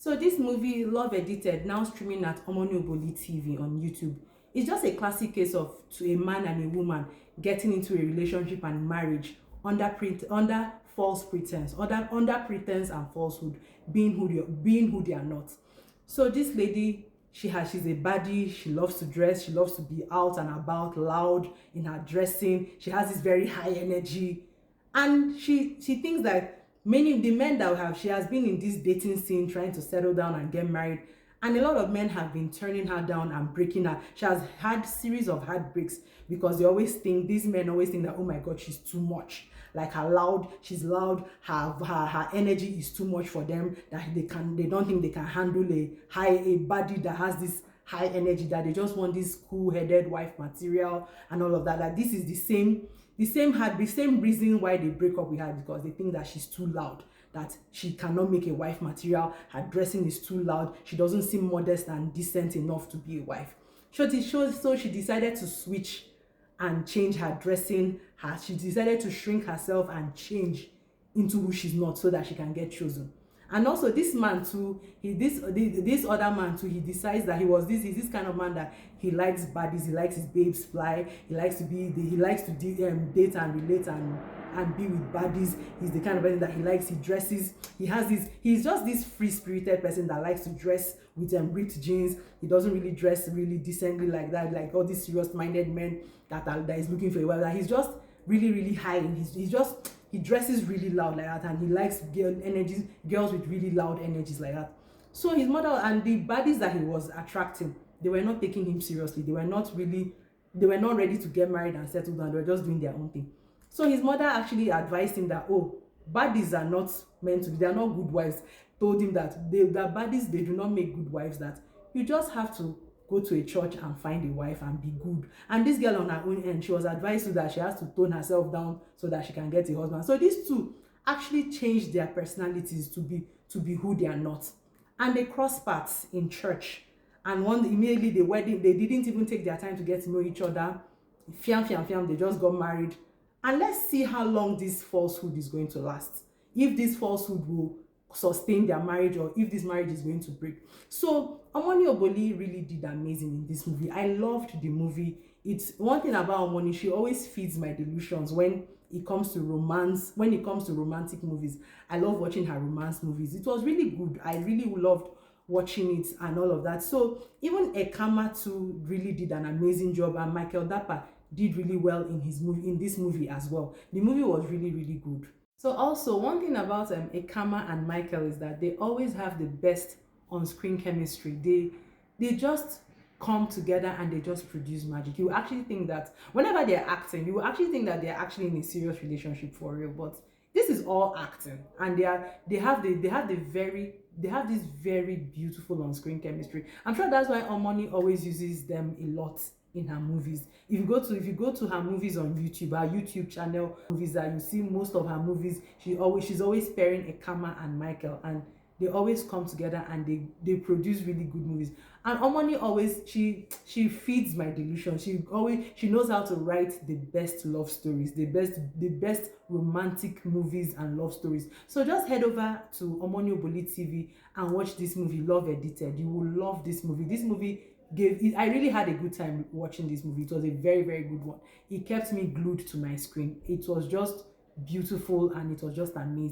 So this movie, Love Edited, now streaming at Omoni Oboli TV on YouTube, is just a classic case of a man and a woman getting into a relationship and marriage under false pretense, under pretense and falsehood, being who they are not. So this lady, she's a baddie. She loves to dress. She loves to be out and about, loud in her dressing. She has this very high energy, and she thinks that many of the men that she has been in this dating scene trying to settle down and get married, and a lot of men have been turning her down and breaking her. She has had series of heartbreaks because these men always think that, oh my god, she's too much, like she's loud, her energy is too much for them, that they don't think they can handle a body that has this high energy, that they just want this cool-headed wife material and all of that. Like, this is the same reason why they break up with her, because they think that she's too loud, that she cannot make a wife material, her dressing is too loud, she doesn't seem modest and decent enough to be a wife. So she decided to switch and change her dressing. She decided to shrink herself and change into who she's not, so that she can get chosen. And also this man too, this other man too, he decides that he's this kind of man that he likes baddies, he likes his babes fly, he likes to date and relate and be with baddies. He's the kind of person that he dresses, he's just this free-spirited person that likes to dress with ripped jeans. He doesn't really dress really decently like that, like all these serious-minded men that is looking for a wife. That he's just really high in he dresses really loud like that, and he likes girls with really loud energies like that. So his mother and the baddies that he was attracting, they were not taking him seriously. They were not ready to get married and settle down. They were just doing their own thing. So his mother actually advised him that, oh, baddies are not meant to be, they are not good wives. Told him that baddies, they do not make good wives, that you just have to go to a church and find a wife and be good. And this girl on her own end, she was advised to that she has to tone herself down so that she can get a husband. So these two actually changed their personalities to be who they are not. And they crossed paths in church. And immediately the wedding, they didn't even take their time to get to know each other. Fiam, they just got married. And let's see how long this falsehood is going to last. If this falsehood will sustain their marriage, or if this marriage is going to break. So Omoni Oboli really did amazing in this movie. I loved the movie. It's one thing about Omoni, she always feeds my delusions when it comes to romance, when it comes to romantic movies. I love watching her romance movies. It was really good. I really loved watching it and all of that. So even Ekama too really did an amazing job, and Michael Dapper did really well in this movie as well. The movie was really good. So also, one thing about Ekama and Michael is that they always have the best on-screen chemistry. They just come together and they just produce magic. You actually think that whenever they're acting, you actually think that they're actually in a serious relationship for real. But this is all acting, and they have this very beautiful on-screen chemistry. I'm sure that's why Omoni always uses them a lot in her movies. If you go to her movies on YouTube, her YouTube channel movies, that you see most of her movies, she's always pairing Ekama and Michael, and they always come together and they produce really good movies. And Omoni always, she feeds my delusion. She knows how to write the best love stories, the best romantic movies and love stories. So just head over to Omoni Oboli TV and watch this movie, Love Edited. You will love this movie. This movie I really had a good time watching this movie. It was a very good one. It kept me glued to my screen. It was just beautiful and it was just amazing.